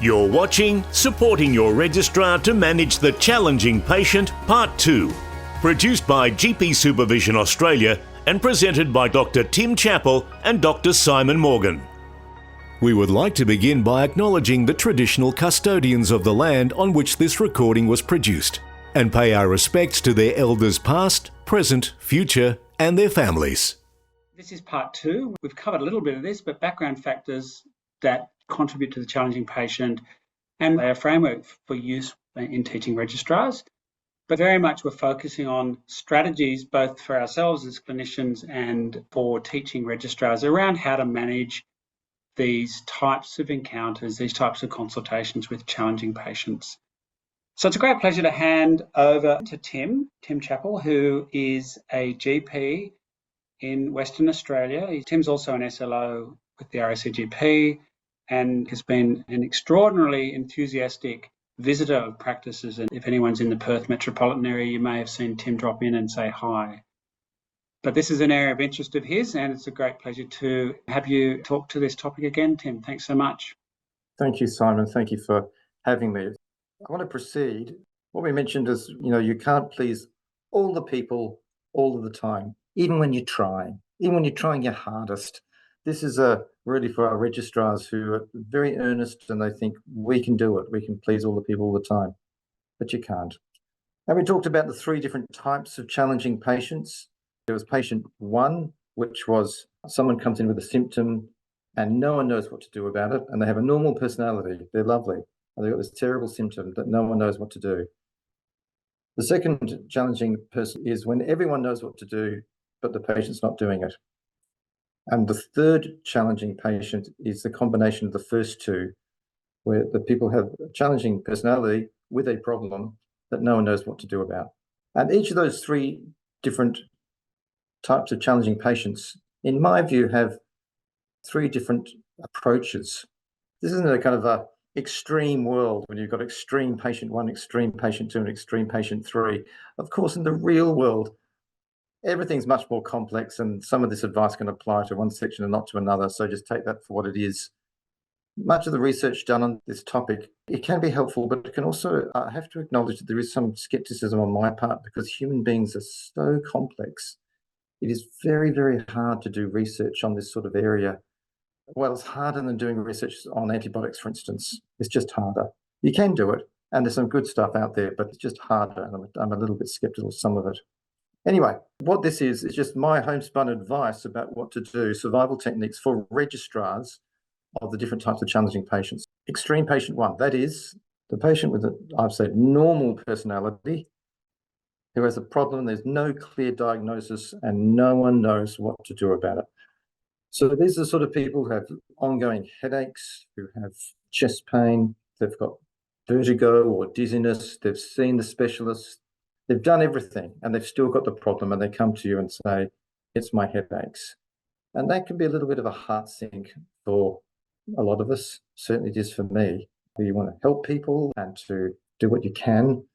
You're watching Supporting Your Registrar to Manage the Challenging Patient Part 2, produced by GP Supervision Australia and presented by Dr. Tim Chappell and Dr. Simon Morgan. We would like to begin by acknowledging the traditional custodians of the land on which this recording was produced and pay our respects to their elders past, present, future and their families. This is part 2. We've covered a little bit of this, but background factors that contribute to the challenging patient and a framework for use in teaching registrars. But very much we're focusing on strategies both for ourselves as clinicians and for teaching registrars around how to manage these types of encounters, these types of consultations with challenging patients. So it's a great pleasure to hand over to Tim Chappell, who is a GP in Western Australia. Tim's also an SLO with the RACGP and has been an extraordinarily enthusiastic visitor of practices. And if anyone's in the Perth metropolitan area, you may have seen Tim drop in and say hi. But this is an area of interest of his, and it's a great pleasure to have you talk to this topic again, Tim. Thanks so much. Thank you, Simon. Thank you for having me. I want to proceed. What we mentioned is, you can't please all the people all of the time, even when you're trying your hardest. This is really for our registrars who are very earnest and they think we can do it. We can please all the people all the time, but you can't. And we talked about the 3 different types of challenging patients. There was patient 1, which was someone comes in with a symptom and no one knows what to do about it, and they have a normal personality. They're lovely, and they've got this terrible symptom that no one knows what to do. The second challenging person is when everyone knows what to do, but the patient's not doing it. And the third challenging patient is the combination of the first 2, where the people have a challenging personality with a problem that no one knows what to do about. And each of those 3 different types of challenging patients, in my view, have 3 different approaches. This isn't a kind of a extreme world when you've got extreme patient 1, extreme patient 2, and extreme patient 3. Of course, in the real world, everything's much more complex, and some of this advice can apply to one section and not to another. So just take that for what it is. Much of the research done on this topic, it can be helpful, but it can also have to acknowledge that there is some skepticism on my part because human beings are so complex. It is very, very hard to do research on this sort of area. Well, it's harder than doing research on antibiotics, for instance. It's just harder. You can do it, and there's some good stuff out there, but it's just harder, and I'm a little bit skeptical of some of it. Anyway, what this is just my homespun advice about what to do, survival techniques for registrars of the different types of challenging patients. Extreme patient 1, that is the patient with, I've said, normal personality, who has a problem, there's no clear diagnosis, and no one knows what to do about it. So these are the sort of people who have ongoing headaches, who have chest pain, they've got vertigo or dizziness, they've seen the specialist, they've done everything, and they've still got the problem, and they come to you and say, it's my headaches. And that can be a little bit of a heart sink for a lot of us. Certainly it is for me. You want to help people and to do what you can.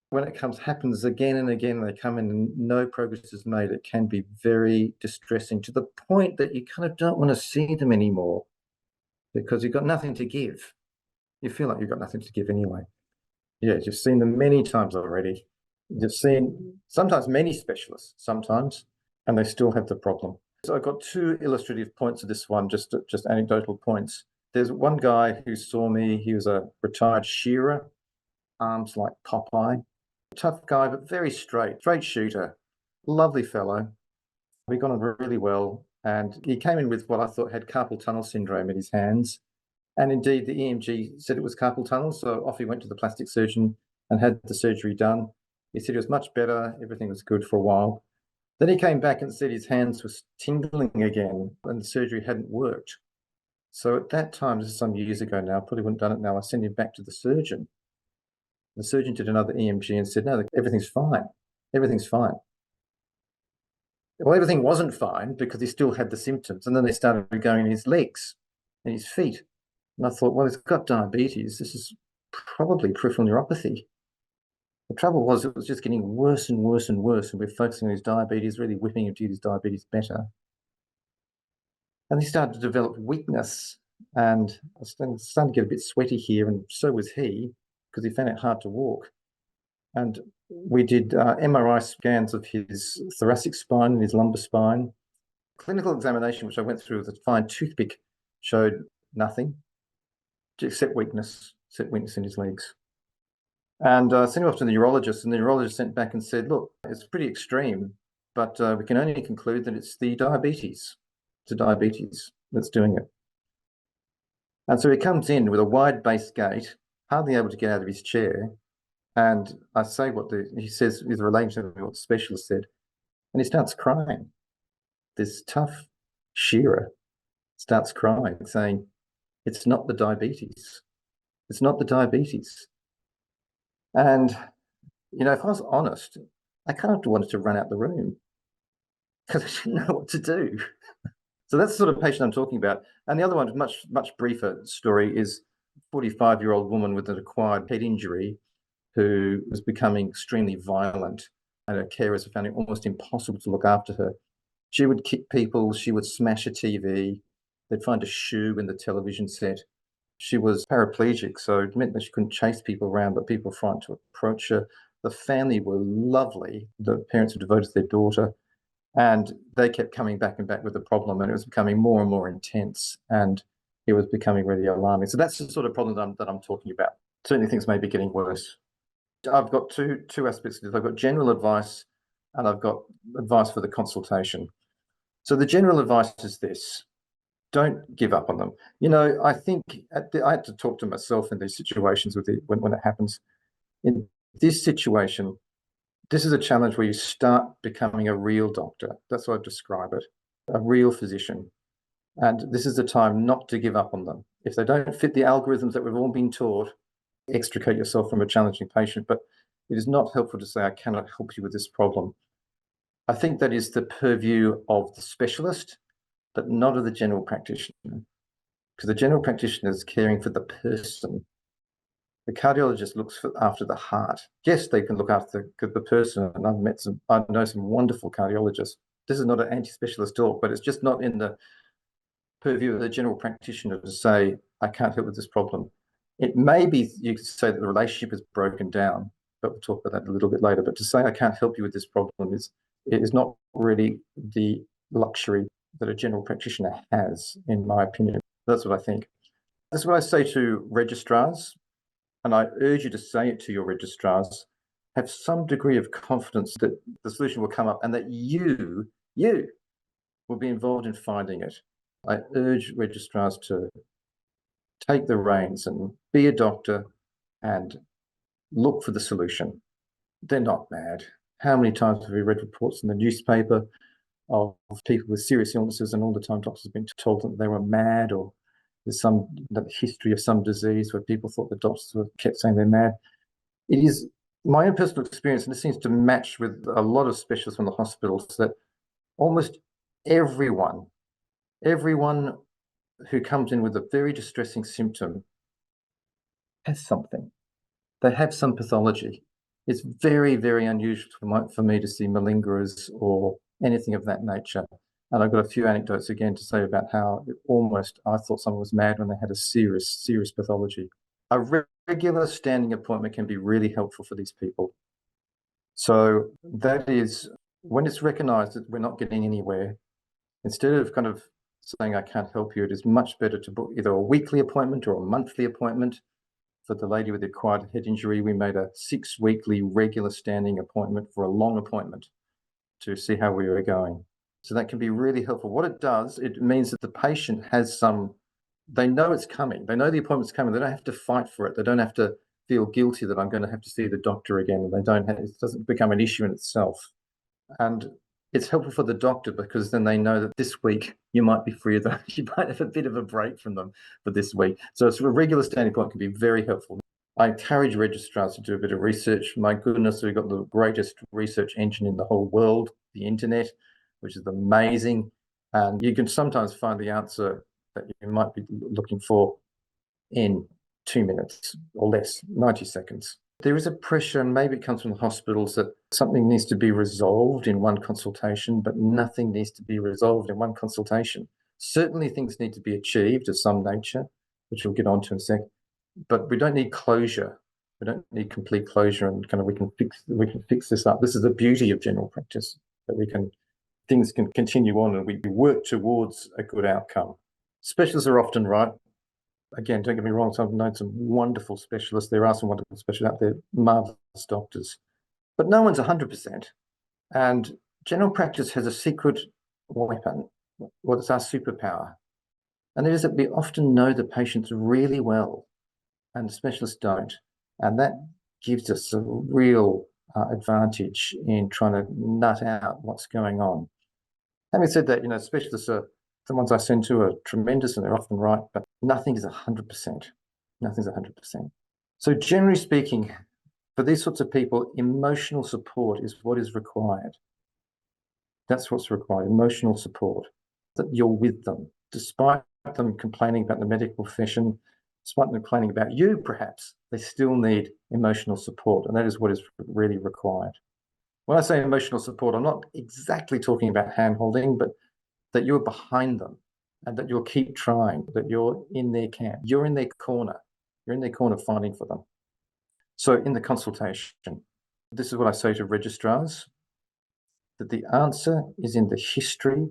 When it happens again and again, they come in and no progress is made, it can be very distressing to the point that you kind of don't want to see them anymore because you've got nothing to give. You feel like you've got nothing to give anyway. Yeah, you've seen them many times already. You've seen sometimes many specialists, and they still have the problem. So I've got 2 illustrative points of this one, just anecdotal points. There's one guy who saw me, he was a retired shearer, arms like Popeye. Tough guy, but very straight shooter, lovely fellow. We got on really well, and he came in with what I thought had carpal tunnel syndrome in his hands. And indeed, the EMG said it was carpal tunnel, so off he went to the plastic surgeon and had the surgery done. He said it was much better, everything was good for a while. Then he came back and said his hands were tingling again, and the surgery hadn't worked. So at that time, this is some years ago now, probably wouldn't have done it now, I sent him back to the surgeon. The surgeon did another EMG and said, no, everything's fine. Everything's fine. Well, everything wasn't fine because he still had the symptoms. And then they started going in his legs and his feet. And I thought, well, he's got diabetes. This is probably peripheral neuropathy. The trouble was it was just getting worse and worse and worse. And we're focusing on his diabetes, really whipping him to get his diabetes better. And he started to develop weakness And I was starting to get a bit sweaty here, and so was he, because he found it hard to walk. And we did MRI scans of his thoracic spine and his lumbar spine. Clinical examination, which I went through with a fine toothpick, showed nothing except weakness in his legs. And I sent him off to the neurologist, and the neurologist sent back and said, look, it's pretty extreme, but we can only conclude that it's the diabetes. It's the diabetes that's doing it. And so he comes in with a wide-based gait, hardly able to get out of his chair. And I say he says is relating to what the specialist said, and he starts crying. This tough shearer starts crying, saying, it's not the diabetes. It's not the diabetes. And, you know, if I was honest, I kind of wanted to run out the room because I didn't know what to do. So that's the sort of patient I'm talking about. And the other one, much briefer story, is a 45-year-old woman with an acquired head injury who was becoming extremely violent, and her carers found it almost impossible to look after her. She would kick people, she would smash a TV, they'd find a shoe in the television set. She was paraplegic, so it meant that she couldn't chase people around, but people were frightened to approach her. The family were lovely. The parents were devoted to their daughter, and they kept coming back and back with the problem, and it was becoming more and more intense, and it was becoming really alarming. So that's the sort of problem that I'm talking about. Certainly things may be getting worse. I've got two aspects of this. I've got general advice, and I've got advice for the consultation. So the general advice is this: don't give up on them. You know, I think I had to talk to myself in these situations when it happens. In this situation, this is a challenge where you start becoming a real doctor. That's how I describe it, a real physician. And this is the time not to give up on them. If they don't fit the algorithms that we've all been taught, extricate yourself from a challenging patient. But it is not helpful to say, I cannot help you with this problem. I think that is the purview of the specialist, but not of the general practitioner, because the general practitioner is caring for the person. The cardiologist looks after the heart. Yes, they can look after the person, and I know some wonderful cardiologists. This is not an anti-specialist talk, but it's just not in the purview of the general practitioner to say, I can't help with this problem. It may be, you could say that the relationship is broken down, but we'll talk about that a little bit later. But to say I can't help you with this problem is not really the luxury that a general practitioner has, in my opinion. That's what I think. That's what I say to registrars, and I urge you to say it to your registrars. Have some degree of confidence that the solution will come up and that you will be involved in finding it. I urge registrars to take the reins and be a doctor and look for the solution. They're not mad. How many times have we read reports in the newspaper of people with serious illnesses, and all the time doctors have been told that they were mad, or there's some history of some disease where people thought the doctors kept saying they're mad. It is my own personal experience, and this seems to match with a lot of specialists from the hospitals, that almost everyone who comes in with a very distressing symptom has something. They have some pathology. It's very, very unusual for me to see malingerers or anything of that nature. And I've got a few anecdotes again to say about how I thought someone was mad when they had a serious pathology. A regular standing appointment can be really helpful for these people. So that is, when it's recognized that we're not getting anywhere, instead of kind of saying, I can't help you, it is much better to book either a weekly appointment or a monthly appointment. For the lady with the acquired head injury, we made a 6-weekly regular standing appointment for a long appointment to see how we were going. So that can be really helpful. What it does, it means that the patient has they know it's coming. They know the appointment's coming. They don't have to fight for it. They don't have to feel guilty that I'm going to have to see the doctor again. And it doesn't become an issue in itself. And it's helpful for the doctor, because then they know that this week you might be free of them. You might have a bit of a break from them for this week. So a regular standing point can be very helpful. I encourage registrars to do a bit of research. My goodness, we've got the greatest research engine in the whole world, the internet, which is amazing. And you can sometimes find the answer that you might be looking for in 2 minutes or less, 90 seconds. There is a pressure, and maybe it comes from the hospitals, that something needs to be resolved in one consultation, but nothing needs to be resolved in one consultation. Certainly things need to be achieved of some nature, which we'll get on to in a sec, but we don't need closure. We don't need complete closure and kind of we can fix this up. This is the beauty of general practice, that things can continue on and we work towards a good outcome. Specialists are often right. Again, don't get me wrong, I've known some wonderful specialists. There are some wonderful specialists out there, marvelous doctors, but no one's 100%. And general practice has a secret weapon, what is our superpower. And it is that we often know the patients really well and the specialists don't. And that gives us a real advantage in trying to nut out what's going on. Having said that, specialists are, the ones I send to are tremendous and they're often right, but nothing is 100%. Nothing's 100%. So generally speaking, for these sorts of people, emotional support is what is required. That's what's required, emotional support, that you're with them, despite them complaining about the medical profession, despite them complaining about you, perhaps, they still need emotional support, and that is what is really required. When I say emotional support, I'm not exactly talking about hand-holding, but that you're behind them and that you'll keep trying, that you're in their camp, you're in their corner, fighting for them. So in the consultation, this is what I say to registrars, that the answer is in the history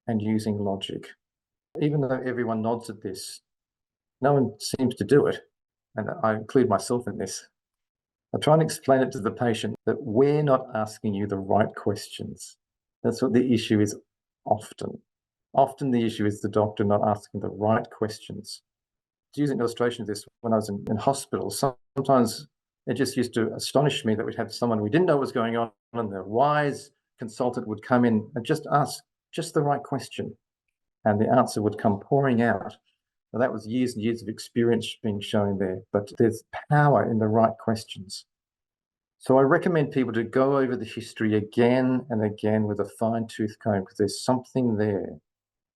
and using logic. Even though everyone nods at this, no one seems to do it, and I include myself in this. I try and explain it to the patient that we're not asking you the right questions. That's what the issue is often. Often the issue is the doctor not asking the right questions. To use an illustration of this, when I was in hospital, sometimes it just used to astonish me that we'd have someone we didn't know what was going on, and the wise consultant would come in and just ask just the right question, and the answer would come pouring out. Now, that was years and years of experience being shown there, but there's power in the right questions. So I recommend people to go over the history again and again with a fine-tooth comb, because there's something there.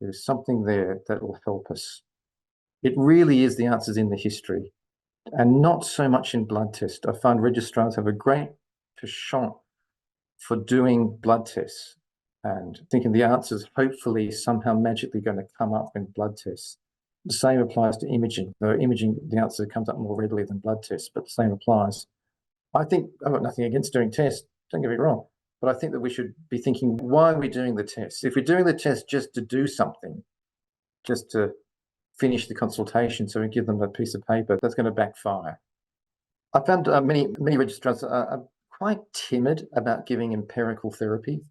There's something there that will help us. It really is the answers in the history, and not so much in blood tests. I find registrars have a great penchant for doing blood tests and thinking the answers hopefully somehow magically going to come up in blood tests. The same applies to imaging, though imaging, the answer comes up more readily than blood tests, but the same applies. I think, I've got nothing against doing tests, don't get me wrong, but I think that we should be thinking, why are we doing the test? If we're doing the test just to do something, just to finish the consultation so we give them a piece of paper, that's going to backfire. I found many registrars are quite timid about giving empirical therapy.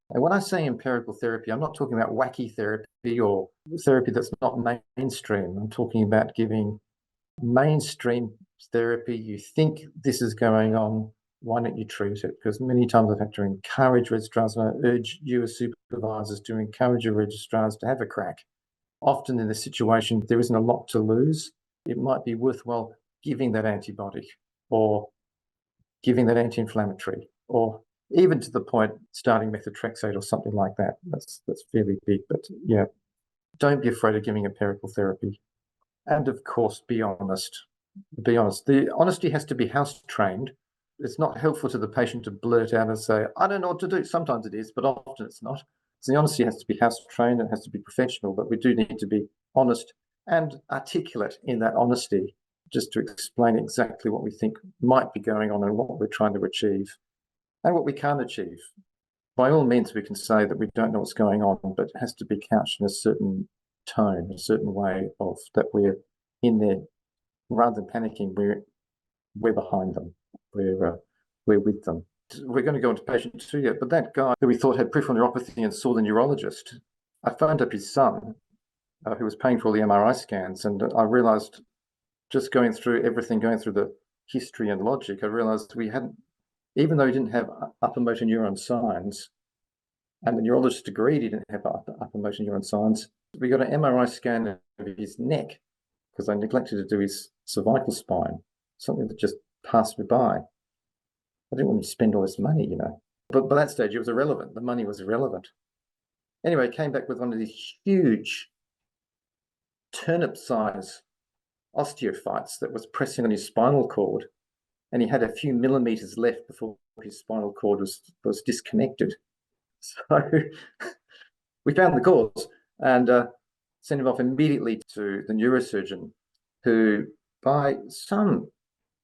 And when I say empirical therapy, I'm not talking about wacky therapy or therapy that's not mainstream. I'm talking about giving mainstream therapy. You think this is going on, why don't you treat it? Because many times I've had to encourage registrars, and I urge you as supervisors to encourage your registrars to have a crack. Often in this situation, there isn't a lot to lose. It might be worthwhile giving that antibiotic or giving that anti-inflammatory, or even to the point starting methotrexate or something like that. That's fairly big, but yeah, don't be afraid of giving empirical therapy. And of course, be honest. Be honest. The honesty has to be house trained. It's not helpful to the patient to blurt out and say, I don't know what to do. Sometimes it is, but often it's not. So the honesty has to be house trained and has to be professional, but we do need to be honest and articulate in that honesty, just to explain exactly what we think might be going on and what we're trying to achieve and what we can't achieve. By all means, we can say that we don't know what's going on, but it has to be couched in a certain tone, a certain way of that we're in there. Rather than panicking, we're behind them. We're with them. We're going to go into patient 2 yet, but that guy who we thought had peripheral neuropathy and saw the neurologist, I phoned up his son, who was paying for all the MRI scans, and I realised, just going through everything, going through the history and logic, I realised we hadn't, even though he didn't have upper motor neuron signs, and the neurologist agreed he didn't have upper motor neuron signs, we got an MRI scan of his neck, because I neglected to do his cervical spine, something that just passed me by. I didn't want to spend all this money, But by that stage, it was irrelevant. The money was irrelevant. Anyway, came back with one of these huge turnip-size osteophytes that was pressing on his spinal cord, and he had a few millimeters left before his spinal cord was disconnected. So we found the cause, and sent him off immediately to the neurosurgeon, who, by some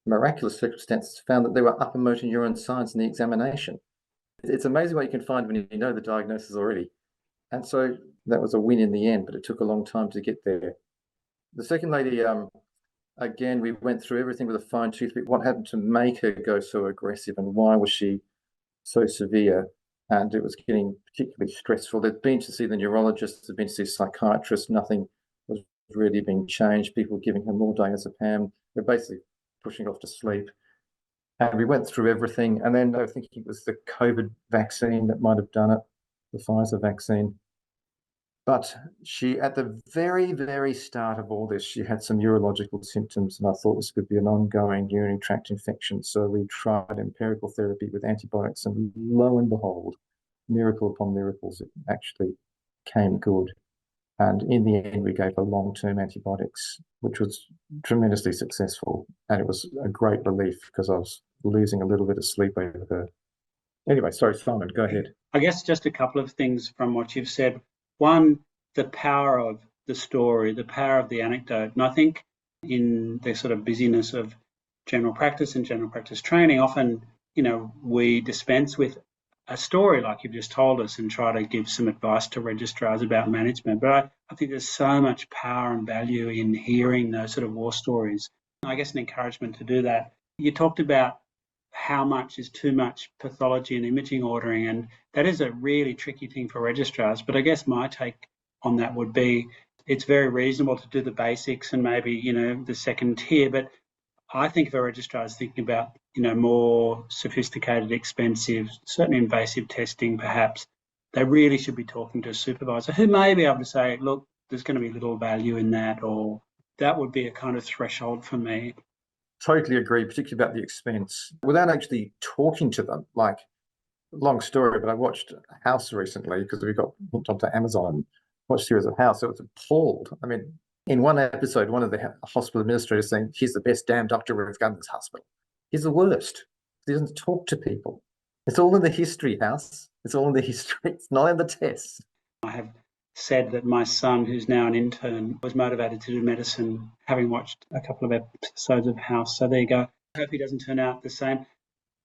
miraculous circumstances, found that there were upper motor neuron signs in the examination. It's amazing what you can find when you know the diagnosis already. And so that was a win in the end, but it took a long time to get there. The second lady, again, we went through everything with a fine tooth pick. What happened to make her go so aggressive, and why was she so severe? And it was getting particularly stressful. They'd been to see the neurologist, they'd been to see a psychiatrist, nothing was really being changed. People giving her more diazepam. They're basically pushing off to sleep. And we went through everything. And then I was thinking it was the COVID vaccine that might have done it, the Pfizer vaccine. But she, at the very, very start of all this, she had some neurological symptoms, and I thought this could be an ongoing urinary tract infection. So we tried empirical therapy with antibiotics, and lo and behold, miracle upon miracles, it actually came good. And in the end, we gave her long-term antibiotics, which was tremendously successful. And it was a great relief because I was losing a little bit of sleep over her. Anyway, sorry, Simon, go ahead. I guess just a couple of things from what you've said. One, the power of the story, the power of the anecdote. And I think in the sort of busyness of general practice and general practice training, often, we dispense with a story like you've just told us and try to give some advice to registrars about management. But I think there's so much power and value in hearing those sort of war stories. I guess an encouragement to do that. You talked about how much is too much pathology and imaging ordering, and that is a really tricky thing for registrars. But I guess my take on that would be it's very reasonable to do the basics and maybe, the second tier. But I think if a registrar is thinking about, more sophisticated, expensive, certainly invasive testing, perhaps, they really should be talking to a supervisor who may be able to say, look, there's going to be little value in that, or that would be a kind of threshold for me. Totally agree, particularly about the expense. Without actually talking to them, like, long story, but I watched House recently because we got hooked onto Amazon and watched a series of House. So I was appalled. I mean, in one episode, one of the hospital administrators saying, he's the best damn doctor we've got in this hospital. He's the worst. He doesn't talk to people. It's all in the history, House. It's all in the history. It's not in the tests. I have said that my son, who's now an intern, was motivated to do medicine, having watched a couple of episodes of House. So there you go. I hope he doesn't turn out the same.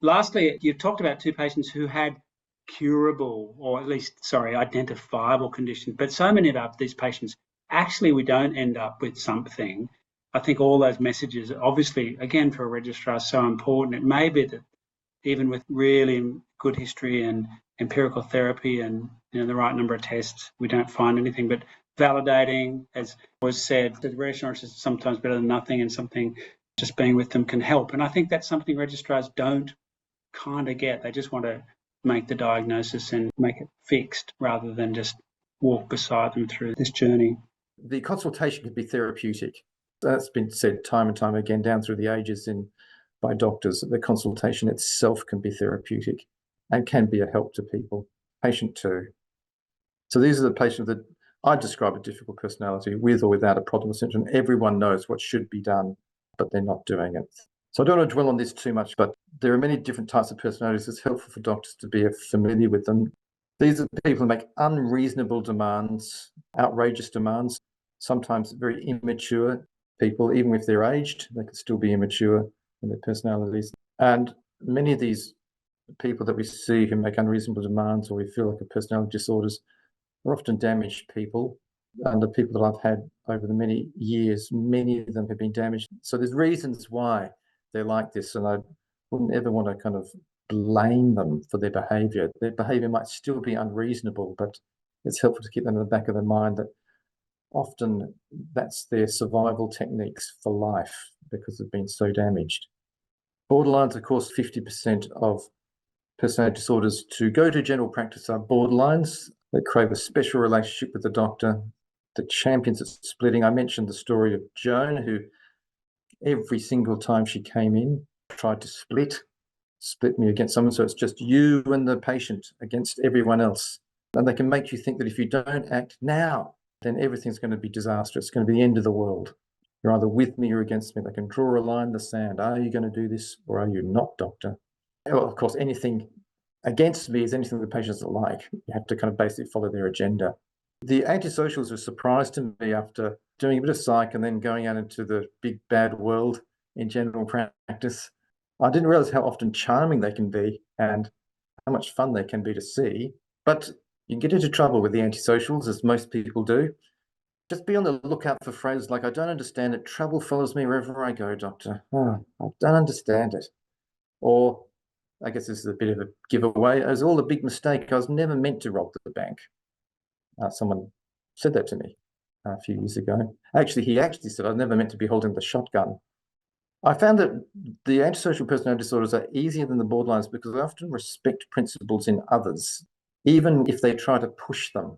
Lastly, you've talked about two patients who had curable, or at least, identifiable conditions, but so many of these patients, actually, we don't end up with something. I think all those messages, obviously, again, for a registrar, are so important. It may be that even with really good history and empirical therapy and the right number of tests, we don't find anything. But validating, as was said, the reassurance is sometimes better than nothing, and something just being with them can help. And I think that's something registrars don't kind of get. They just want to make the diagnosis and make it fixed rather than just walk beside them through this journey. The consultation can be therapeutic. That's been said time and time again down through the ages by doctors. The consultation itself can be therapeutic and can be a help to people. Patient 2. So these are the patients that I describe a difficult personality with or without a problem syndrome. Everyone knows what should be done, but they're not doing it. So I don't want to dwell on this too much, but there are many different types of personalities. It's helpful for doctors to be familiar with them. These are people who make unreasonable demands, outrageous demands, sometimes very immature people. Even if they're aged, they can still be immature in their personalities. And many of these people that we see who make unreasonable demands, or we feel like a personality disorders, are often damaged people. And the people that I've had over the many years, many of them have been damaged. So there's reasons why they're like this, and I wouldn't ever want to kind of blame them for their behaviour. Their behaviour might still be unreasonable, but it's helpful to keep them in the back of their mind that often that's their survival techniques for life because they've been so damaged. Borderlines, of course, 50% of personality disorders to go to general practice are borderlines. They crave a special relationship with the doctor. The champions at splitting. I mentioned the story of Joan, who every single time she came in, tried to split me against someone. So it's just you and the patient against everyone else. And they can make you think that if you don't act now, then everything's going to be disastrous. It's going to be the end of the world. You're either with me or against me. They can draw a line in the sand. Are you going to do this or are you not, doctor? Well, of course, anything against me is anything the patient doesn't like. You have to kind of basically follow their agenda. The antisocials were a surprise to me after doing a bit of psych and then going out into the big bad world in general practice. I didn't realize how often charming they can be and how much fun they can be to see. But you get into trouble with the antisocials, as most people do. Just be on the lookout for phrases like, "I don't understand it. Trouble follows me wherever I go, doctor. Oh, I don't understand it." Or, I guess this is a bit of a giveaway, "It was all a big mistake. I was never meant to rob the bank." Someone said that to me a few years ago. He actually said, "I was never meant to be holding the shotgun." I found that the antisocial personality disorders are easier than the borderlines because they often respect principles in others, even if they try to push them.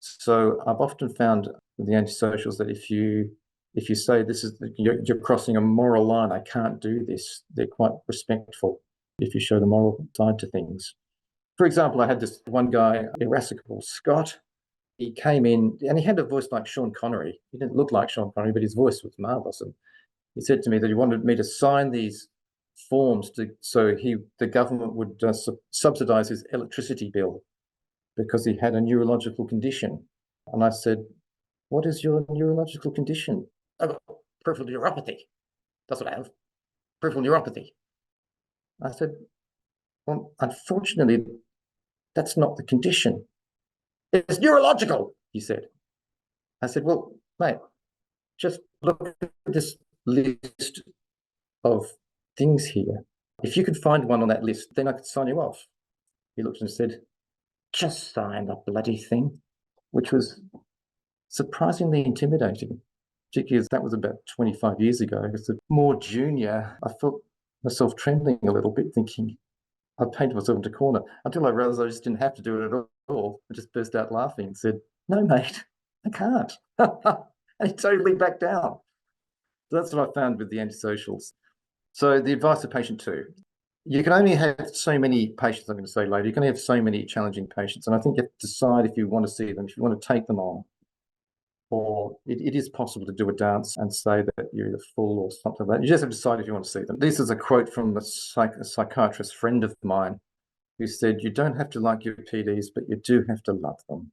So I've often found with the antisocials that if you say you're crossing a moral line, I can't do this, they're quite respectful if you show the moral side to things. For example, I had this one guy, irascible Scott. He came in and he had a voice like Sean Connery. He didn't look like Sean Connery, but his voice was marvelous. And he said to me that he wanted me to sign these forms so the government would subsidize his electricity bill because he had a neurological condition. And I said, "What is your neurological condition?" "I've got peripheral neuropathy. That's what I have. Peripheral neuropathy." I said, "Well, unfortunately, that's not the condition." "It's neurological," he said. I said, "Well, mate, just look at this list of things here. If you could find one on that list, then I could sign you off." He looked and said, "Just sign the bloody thing," which was surprisingly intimidating, particularly as that was about 25 years ago. As a more junior, I felt myself trembling a little bit, thinking I painted myself into a corner until I realized I just didn't have to do it at all. I just burst out laughing and said, "No, mate, I can't." And he totally backed down. So that's what I found with the antisocials. So the advice to patient 2, you can only have so many patients, I'm going to say later, you can only have so many challenging patients. And I think you have to decide if you want to see them, if you want to take them on. Or it is possible to do a dance and say that you're either full or something like that. You just have to decide if you want to see them. This is a quote from a psychiatrist friend of mine who said, "You don't have to like your PDs, but you do have to love them."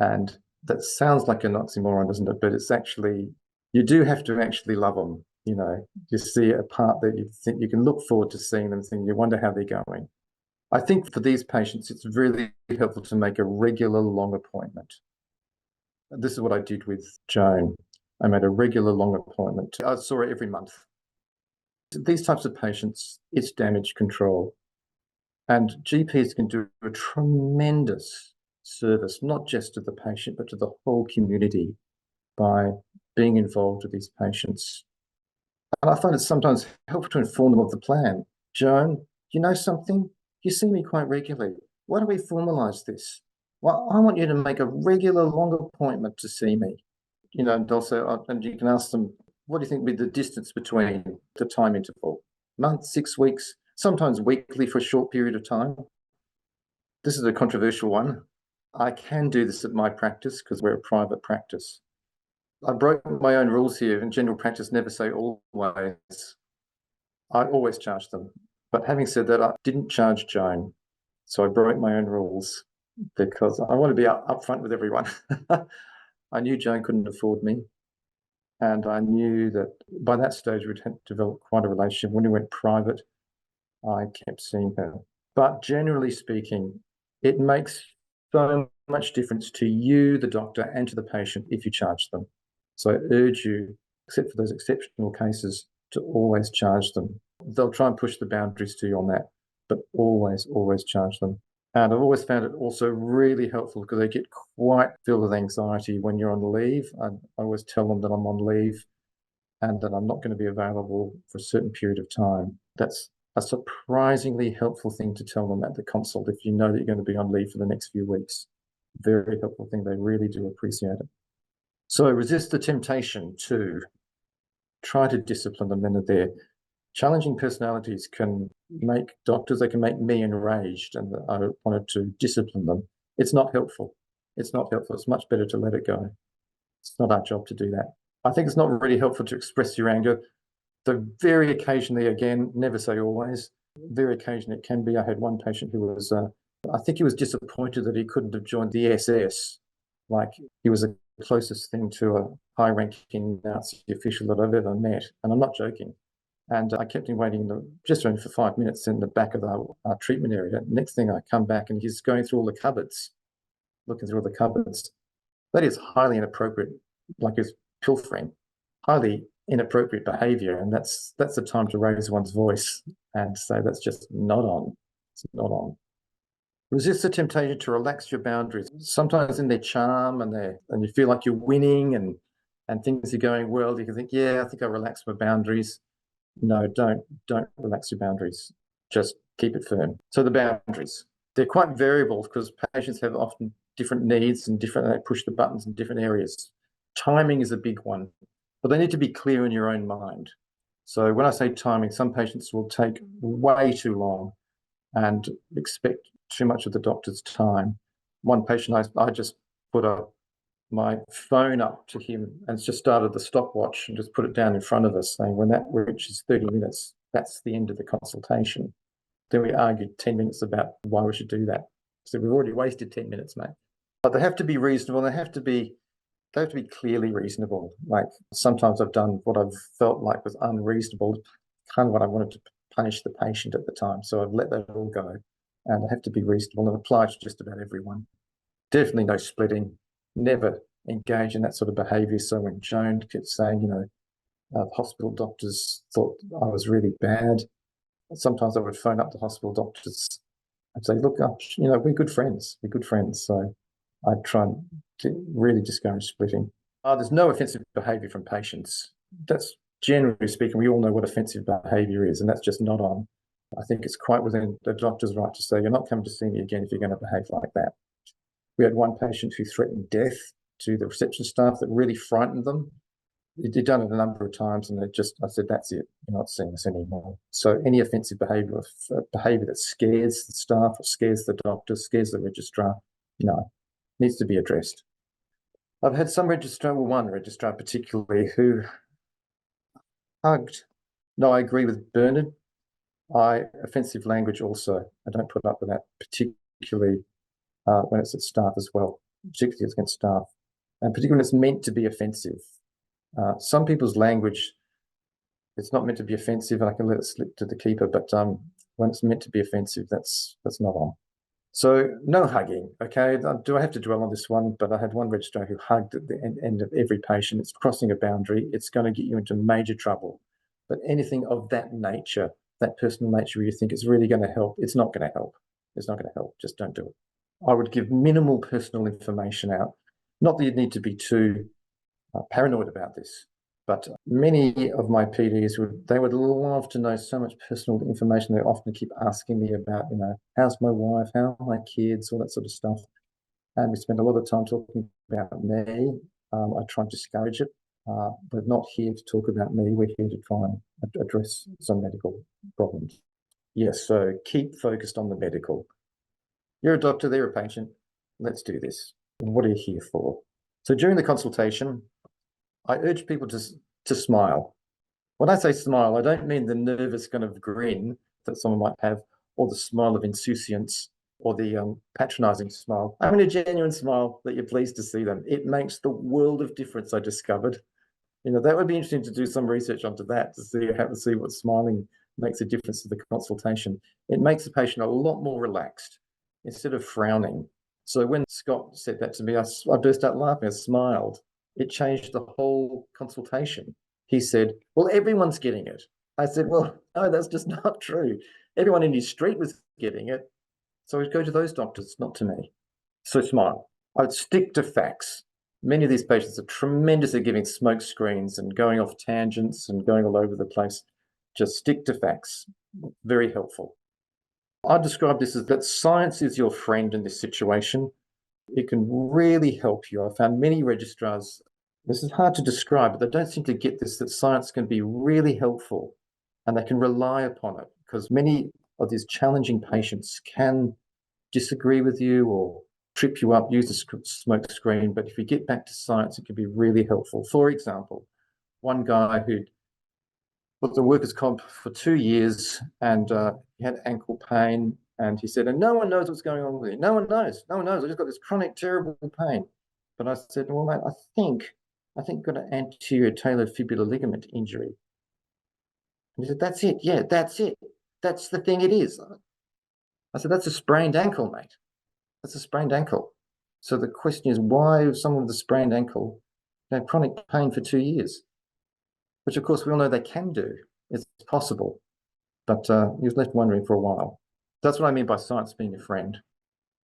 And that sounds like an oxymoron, doesn't it? But it's actually, you do have to actually love them. You see a part that you think you can look forward to seeing them, and you wonder how they're going. I think for these patients, it's really helpful to make a regular long appointment. This is what I did with Joan. I made a regular long appointment. I saw her every month. These types of patients, it's damage control. And GPs can do a tremendous service, not just to the patient, but to the whole community by being involved with these patients. And I find it sometimes helpful to inform them of the plan. "Joan, you know something? You see me quite regularly. Why don't we formalise this? Well, I want you to make a regular long appointment to see me." And also, and you can ask them, "What do you think would be the distance between the time interval? Month, 6 weeks, sometimes weekly for a short period of time?" This is a controversial one. I can do this at my practice because we're a private practice. I broke my own rules here. In general practice, never say always. I always charge them. But having said that, I didn't charge Joan. So I broke my own rules because I want to be upfront with everyone. I knew Joan couldn't afford me. And I knew that by that stage, we'd had developed quite a relationship. When we went private, I kept seeing her. But generally speaking, it makes so much difference to you, the doctor, and to the patient if you charge them. So I urge you, except for those exceptional cases, to always charge them. They'll try and push the boundaries to you on that, but always, always charge them. And I've always found it also really helpful because they get quite filled with anxiety when you're on leave. I always tell them that I'm on leave and that I'm not going to be available for a certain period of time. That's a surprisingly helpful thing to tell them at the consult if you know that you're going to be on leave for the next few weeks. Very helpful thing. They really do appreciate it. So resist the temptation to try to discipline them when they're there. Challenging personalities can make doctors, they can make me enraged, and I wanted to discipline them. It's not helpful. It's not helpful. It's much better to let it go. It's not our job to do that. I think it's not really helpful to express your anger. The very occasionally, again, never say always, very occasionally it can be. I had one patient who was, I think he was disappointed that he couldn't have joined the SS, Like, he was the closest thing to a high-ranking Nazi official that I've ever met, and I'm not joking. And I kept him waiting just only for 5 minutes in the back of our treatment area. Next thing, I come back and he's going through all the cupboards, looking through all the cupboards. That is highly inappropriate, like he's pilfering, highly inappropriate behaviour, and that's the time to raise one's voice and say that's just not on. It's not on. Resist the temptation to relax your boundaries. Sometimes in their charm and you feel like you're winning and things are going well, you can think, yeah, I think I relaxed my boundaries. No, don't relax your boundaries. Just keep it firm. So the boundaries, they're quite variable because patients have often different needs and they push the buttons in different areas. Timing is a big one, but they need to be clear in your own mind. So when I say timing, some patients will take way too long and expect too much of the doctor's time. One patient, I just put my phone up to him and just started the stopwatch and just put it down in front of us, saying when that reaches 30 minutes, that's the end of the consultation. Then we argued 10 minutes about why we should do that. So we've already wasted 10 minutes, mate. But they have to be reasonable. They have to be clearly reasonable. Like, sometimes I've done what I've felt like was unreasonable, kind of what I wanted to punish the patient at the time. So I've let that all go. And they have to be reasonable and apply to just about everyone. Definitely no splitting. Never engage in that sort of behaviour. So when Joan kept saying, hospital doctors thought I was really bad, sometimes I would phone up the hospital doctors and say, look, we're good friends. So I'd try and really discourage splitting. There's no offensive behaviour from patients. That's, generally speaking, we all know what offensive behaviour is, and that's just not on. I think it's quite within the doctor's right to say, you're not coming to see me again if you're going to behave like that. We had one patient who threatened death to the reception staff that really frightened them. He'd done it a number of times, and I said, that's it, you're not seeing us anymore. So any offensive behaviour that scares the staff or scares the doctor, scares the registrar, needs to be addressed. I've had one registrar particularly who hugged. No, I agree with Bernard. Offensive language also, I don't put up with that, particularly when it's at staff as well, particularly against staff, and particularly when it's meant to be offensive. Some people's language, it's not meant to be offensive, and I can let it slip to the keeper, but when it's meant to be offensive, that's not on. So no hugging, okay? Do I have to dwell on this one? But I had one registrar who hugged at the end of every patient. It's crossing a boundary. It's going to get you into major trouble. But anything of that nature, that personal nature where you think it's really going to help, it's not going to help. It's not going to help. Just don't do it. I would give minimal personal information out. Not that you'd need to be too paranoid about this, but many of my PDs would love to know so much personal information. They often keep asking me about, how's my wife, how are my kids, all that sort of stuff. And we spend a lot of time talking about me. I try and discourage it. We're not here to talk about me. We're here to try and address some medical problems. Yes, so keep focused on the medical. You're a doctor, they're a patient. Let's do this. And what are you here for? So during the consultation, I urge people to smile. When I say smile, I don't mean the nervous kind of grin that someone might have, or the smile of insouciance, or the patronising smile. I mean a genuine smile that you're pleased to see them. It makes the world of difference, I discovered. That would be interesting to do some research onto that, to see what smiling makes a difference to the consultation. It makes the patient a lot more relaxed instead of frowning. So when Scott said that to me, I burst out laughing. I smiled. It changed the whole consultation. He said, well, everyone's getting it. I said, well, no, that's just not true. Everyone in his street was getting it. So I'd go to those doctors, not to me. So smile. I'd stick to facts. Many of these patients are tremendous at giving smoke screens and going off tangents and going all over the place. Just stick to facts. Very helpful. I describe this as that science is your friend in this situation. It can really help you. I found many registrars, this is hard to describe, but they don't seem to get this, that science can be really helpful and they can rely upon it, because many of these challenging patients can disagree with you or trip you up, use a smoke screen. But if you get back to science, it can be really helpful. For example, one guy who was a workers' comp for 2 years and he had ankle pain, and he said, and no one knows what's going on with me. No one knows. I just got this chronic, terrible pain. But I said, well, mate, I think you've got an anterior talofibular ligament injury. And he said, that's it. Yeah, that's it. That's the thing it is. I said, that's a sprained ankle, mate. That's a sprained ankle. So the question is, why someone with a sprained ankle had chronic pain for 2 years? Which, of course, we all know they can do. It's possible. But he was left wondering for a while. That's what I mean by science being a friend.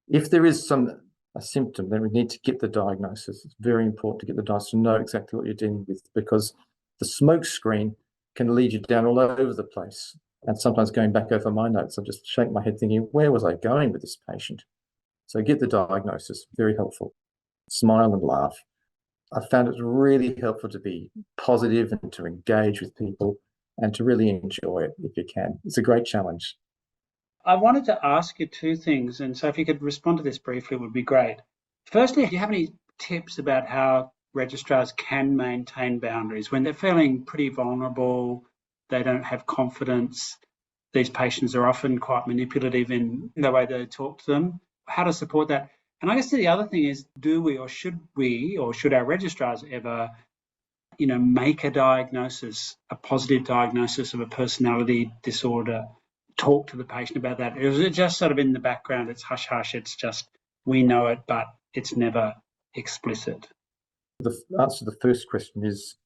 If there is a symptom, then we need to get the diagnosis. It's very important to get the diagnosis, to know exactly what you're dealing with, because the smoke screen can lead you down all over the place. And sometimes going back over my notes, I just shake my head thinking, where was I going with this patient? So get the diagnosis, very helpful. Smile and laugh. I found it really helpful to be positive and to engage with people and to really enjoy it if you can. It's a great challenge. I wanted to ask you two things, and so if you could respond to this briefly, it would be great. Firstly, do you have any tips about how registrars can maintain boundaries when they're feeling pretty vulnerable, they don't have confidence, these patients are often quite manipulative in the way they talk to them, how to support that? And I guess the other thing is, do we or should our registrars ever make a diagnosis, a positive diagnosis of a personality disorder, talk to the patient about that? Or is it just sort of in the background, it's hush-hush, it's just we know it, but it's never explicit? The answer to the first question is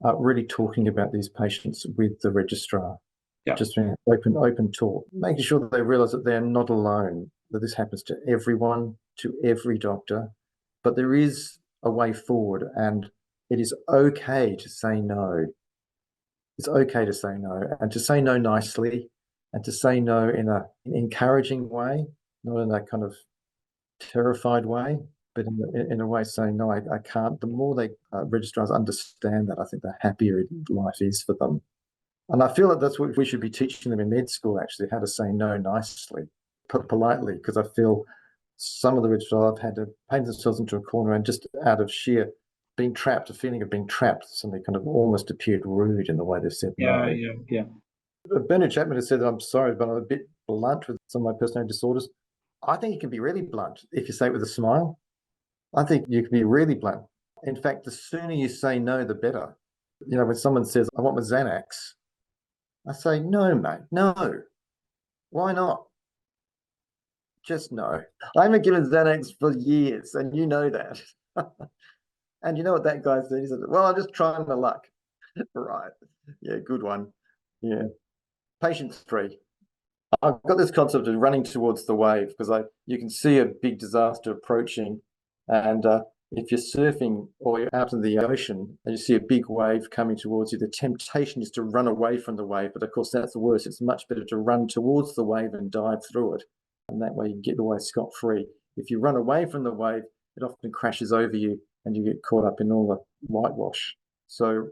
really talking about these patients with the registrar. Yep. Just being open talk, making sure that they realise that they're not alone, that this happens to everyone, to every doctor, but there is a way forward, and it is okay to say no. It's okay to say no, and to say no nicely, and to say no in an encouraging way, not in a kind of terrified way, but in a way saying, no, I can't. The more they registrars understand that, I think the happier life is for them. And I feel that that's what we should be teaching them in med school, actually, how to say no nicely, politely, because I feel some of the registrars have had to paint themselves into a corner and just out of sheer being trapped, a feeling of being trapped, something kind of almost appeared rude in the way they said no. Yeah. Bernard Chapman has said that I'm sorry, but I'm a bit blunt with some of my personality disorders. I think you can be really blunt if you say it with a smile. I think you can be really blunt. In fact, the sooner you say no, the better. When someone says, I want my Xanax, I say, no, mate, no. Why not? Just no. I haven't given Xanax for years, and you know that. And you know what that guy said? He said, well, I'm just trying my luck. Right. Yeah, good one. Yeah. Patient 3. I've got this concept of running towards the wave because you can see a big disaster approaching, and if you're surfing or you're out in the ocean and you see a big wave coming towards you, the temptation is to run away from the wave, but of course that's the worst. It's much better to run towards the wave and dive through it, and that way you can get away scot-free. If you run away from the wave, it often crashes over you and you get caught up in all the whitewash. So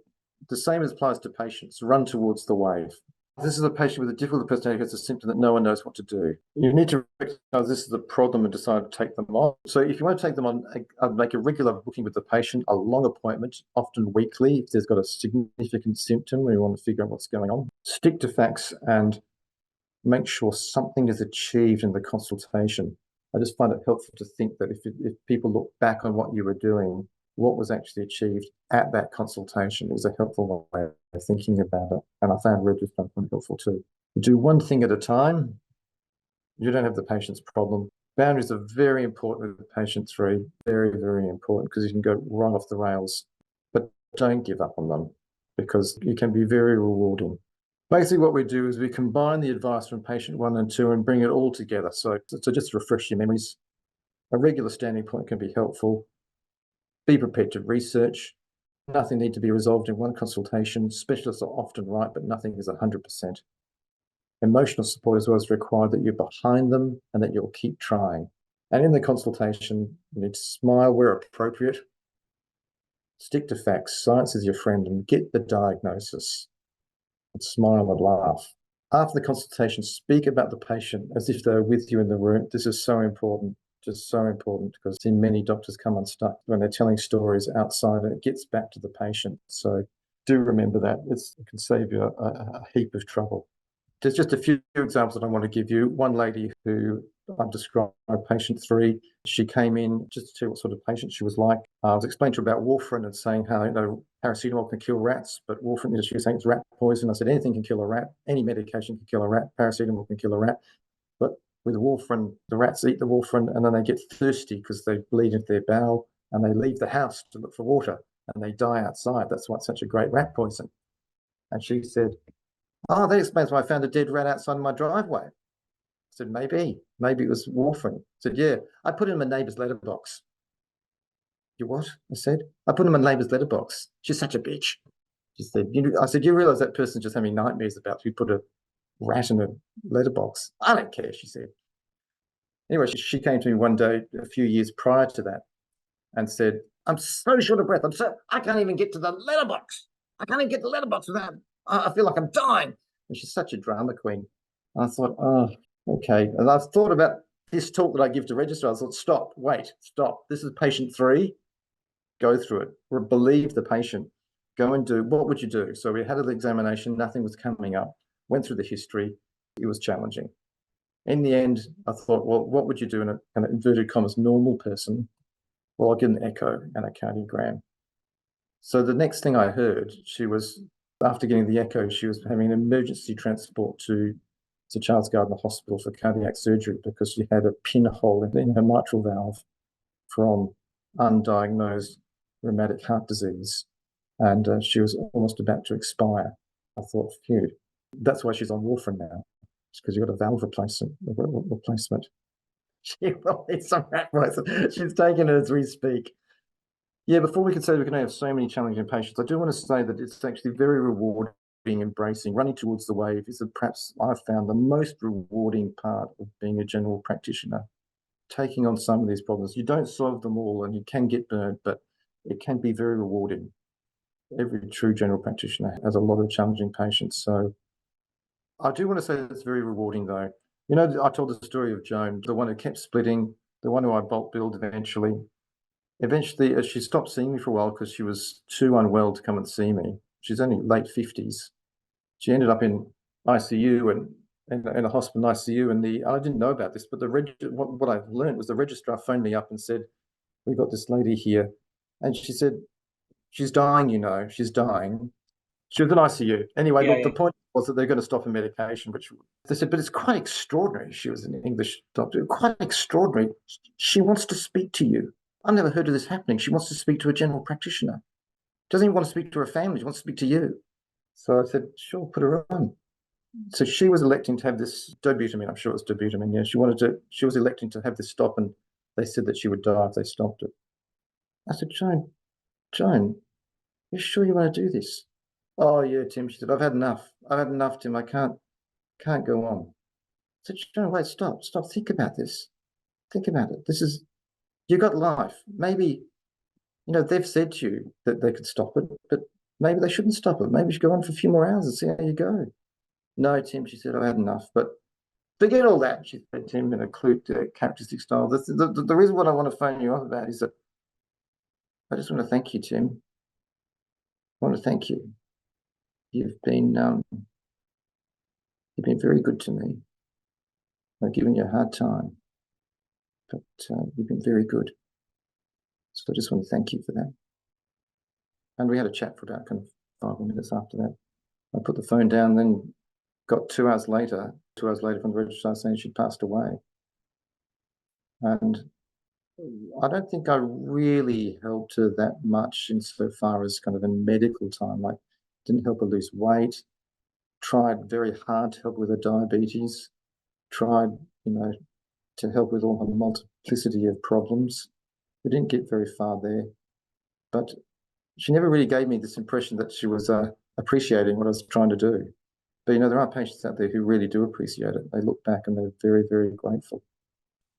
the same applies to patients. Run towards the wave. This is a patient with a difficult personality who has a symptom that no one knows what to do. You need to recognize this is a problem and decide to take them on. So if you want to take them on, I'd make a regular booking with the patient, a long appointment, often weekly. If there's got a significant symptom, we want to figure out what's going on. Stick to facts and make sure something is achieved in the consultation. I just find it helpful to think that if people look back on what you were doing, what was actually achieved at that consultation is a helpful way of thinking about it. And I found Registrar quite helpful too. You do one thing at a time. You don't have the patient's problem. Boundaries are very important with patient 3, very, very important, because you can go wrong off the rails. But don't give up on them, because it can be very rewarding. Basically what we do is we combine the advice from patient 1 and 2 and bring it all together. So just to refresh your memories, a regular standing point can be helpful. Be prepared to research. Nothing needs to be resolved in one consultation. Specialists are often right, but nothing is 100%. Emotional support as well is required, that you're behind them and that you'll keep trying. And in the consultation, you need to smile where appropriate. Stick to facts. Science is your friend, and get the diagnosis. And smile and laugh. After the consultation, speak about the patient as if they're with you in the room. This is so important. Just so important, because I've seen many doctors come unstuck when they're telling stories outside and it gets back to the patient. So do remember that. It can save you a heap of trouble. There's just a few examples that I want to give you. One lady who I've described patient 3. She came in just to tell what sort of patient she was like. I was explaining to her about warfarin and saying how, paracetamol can kill rats, but warfarin, she was saying it's rat poison. I said, anything can kill a rat. Any medication can kill a rat. Paracetamol can kill a rat. But with warfarin, the rats eat the warfarin and then they get thirsty because they bleed into their bowel and they leave the house to look for water and they die outside. That's why it's such a great rat poison. And she said, oh, that explains why I found a dead rat outside my driveway. I said, maybe it was warfarin. I said, yeah, I put it in my neighbour's letterbox. You what? I said, I put it in my neighbour's letterbox. She's such a bitch. She said, I said, you realise that person's just having nightmares about you put a rat in a letterbox. I don't care, she said. Anyway, she came to me one day a few years prior to that and said, I'm so short of breath. I can't even get to the letterbox. I can't even get to the letterbox without, I feel like I'm dying. And she's such a drama queen. And I thought, oh, okay. And I've thought about this talk that I give to registrars. I thought, stop. This is patient 3. Go through it. Believe the patient. Go and do, what would you do? So we had an examination. Nothing was coming up. Went through the history. It was challenging. In the end, I thought, well, what would you do in an inverted commas normal person? Well, I'll get an echo and a cardiogram. So the next thing I heard, after getting the echo, she was having an emergency transport to Charles Gardner Hospital for cardiac surgery because she had a pinhole in her mitral valve from undiagnosed rheumatic heart disease. And she was almost about to expire. I thought, phew, that's why she's on warfarin now. It's because you've got a valve replacement. She will need some rat poison. She's taking it as we speak. Yeah, before we can say we can have so many challenging patients, I do want to say that it's actually very rewarding, embracing, running towards the wave is perhaps I've found the most rewarding part of being a general practitioner. Taking on some of these problems. You don't solve them all and you can get burnt, but it can be very rewarding. Every true general practitioner has a lot of challenging patients. So I do want to say it's very rewarding though. I told the story of Joan, the one who kept splitting, the one who I bulk billed eventually. Eventually, she stopped seeing me for a while because she was too unwell to come and see me. She's only late 50s. She ended up in ICU and in a hospital ICU. And I didn't know about this, but what I learned was the registrar phoned me up and said, we've got this lady here. And she said, she's dying, she's dying. She was in ICU. Anyway, the point was that they're going to stop her medication, which they said, but it's quite extraordinary. She was an English doctor. Quite extraordinary. She wants to speak to you. I've never heard of this happening. She wants to speak to a general practitioner. Doesn't even want to speak to her family. She wants to speak to you. So I said, sure, put her on. So she was electing to have this dobutamine. I'm sure it was dobutamine. Yeah, she was electing to have this stop, and they said that she would die if they stopped it. I said, Joan, you sure you want to do this? Oh yeah, Tim. She said, I've had enough, Tim. I can't go on. I said, Joan, wait, stop. Think about this. Think about it. You got life. Maybe, they've said to you that they could stop it, but maybe they shouldn't stop it. Maybe you should go on for a few more hours and see how you go. No, Tim, she said, I've had enough. But forget all that, she said, Tim, in a characteristic style. The reason what I want to phone you up about is that I just want to thank you, Tim. I want to thank you. You've been very good to me. I've given you a hard time, but you've been very good. So I just want to thank you for that. And we had a chat for about kind of 5 minutes after that. I put the phone down, then got 2 hours later from the registrar saying she'd passed away. And I don't think I really helped her that much insofar as kind of in medical time. Like, didn't help her lose weight, tried very hard to help with her diabetes, tried, to help with all her multiplicity of problems. We didn't get very far there. But she never really gave me this impression that she was appreciating what I was trying to do. But, there are patients out there who really do appreciate it. They look back and they're very, very grateful.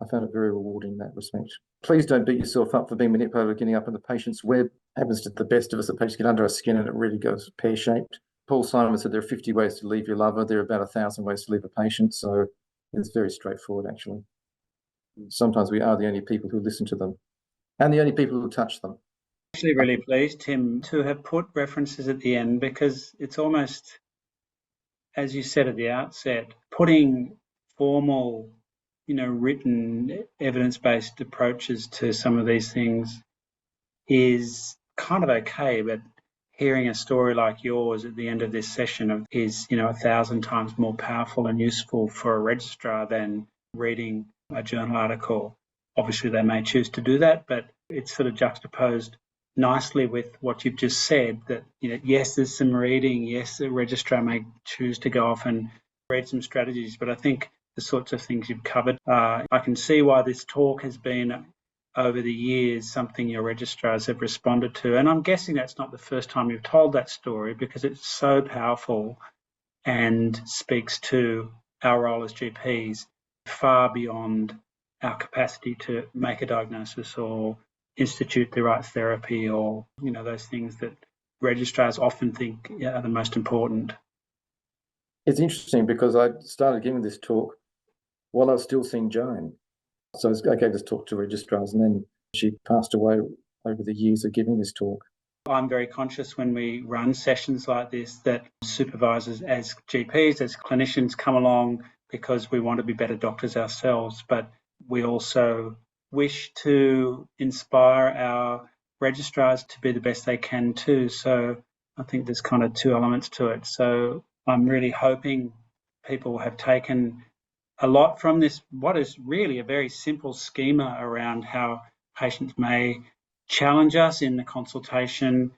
I found it very rewarding in that respect. Please don't beat yourself up for being manipulated, getting up on the patient's web. It happens to the best of us. The patients get under our skin and it really goes pear-shaped. Paul Simon said there are 50 ways to leave your lover. There are about 1,000 ways to leave a patient. So it's very straightforward, actually. Sometimes we are the only people who listen to them and the only people who touch them. Actually, really pleased, Tim, to have put references at the end because it's almost, as you said at the outset, putting formal written evidence-based approaches to some of these things is kind of okay, but hearing a story like yours at the end of this session is 1,000 times more powerful and useful for a registrar than reading a journal article. Obviously, they may choose to do that, but it's sort of juxtaposed nicely with what you've just said, that yes, there's some reading, yes, the registrar may choose to go off and read some strategies, but I think the sorts of things you've covered, I can see why this talk has been, over the years, something your registrars have responded to. And I'm guessing that's not the first time you've told that story, because it's so powerful and speaks to our role as GPs far beyond our capacity to make a diagnosis or institute the right therapy, or those things that registrars often think are the most important. It's interesting because I started giving this talk while I was still seeing Joan. So I gave this talk to registrars, and then she passed away over the years of giving this talk. I'm very conscious when we run sessions like this that supervisors, as GPs, as clinicians, come along because we want to be better doctors ourselves, but we also wish to inspire our registrars to be the best they can too. So I think there's kind of two elements to it. So I'm really hoping people have taken a lot from this, what is really a very simple schema around how patients may challenge us in the consultation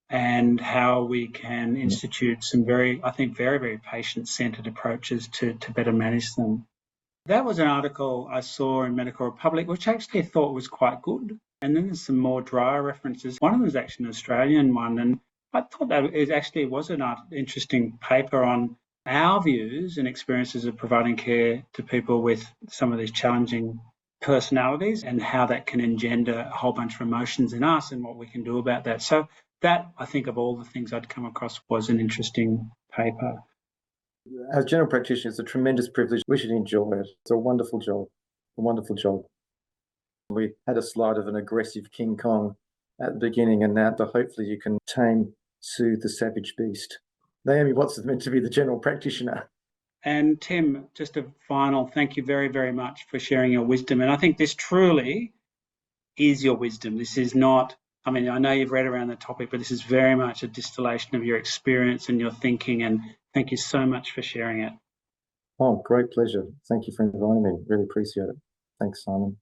and how we can institute some very, very patient-centred approaches to better manage them. That was an article I saw in Medical Republic, which I actually thought was quite good. And then there's some more drier references. One of them was actually an Australian one, and I thought that it was an interesting paper on our views and experiences of providing care to people with some of these challenging personalities, and how that can engender a whole bunch of emotions in us and what we can do about that. So that, I think, of all the things I'd come across, was an interesting paper. As general practitioners, it's a tremendous privilege. We should enjoy it. It's a wonderful job, a wonderful job. We had a slide of an aggressive King Kong at the beginning, and now hopefully you can tame, soothe the savage beast. Naomi Watts is meant to be the general practitioner. And Tim, just a final thank you very, very much for sharing your wisdom. And I think this truly is your wisdom. This is not, I know you've read around the topic, but this is very much a distillation of your experience and your thinking. And thank you so much for sharing it. Oh, great pleasure. Thank you for inviting me. Really appreciate it. Thanks, Simon.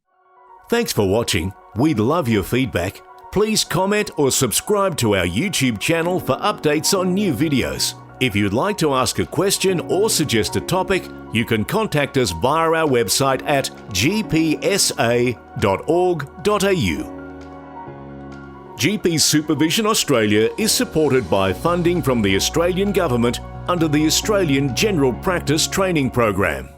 Thanks for watching. We'd love your feedback. Please comment or subscribe to our YouTube channel for updates on new videos. If you'd like to ask a question or suggest a topic, you can contact us via our website at gpsa.org.au. GP Supervision Australia is supported by funding from the Australian Government under the Australian General Practice Training Program.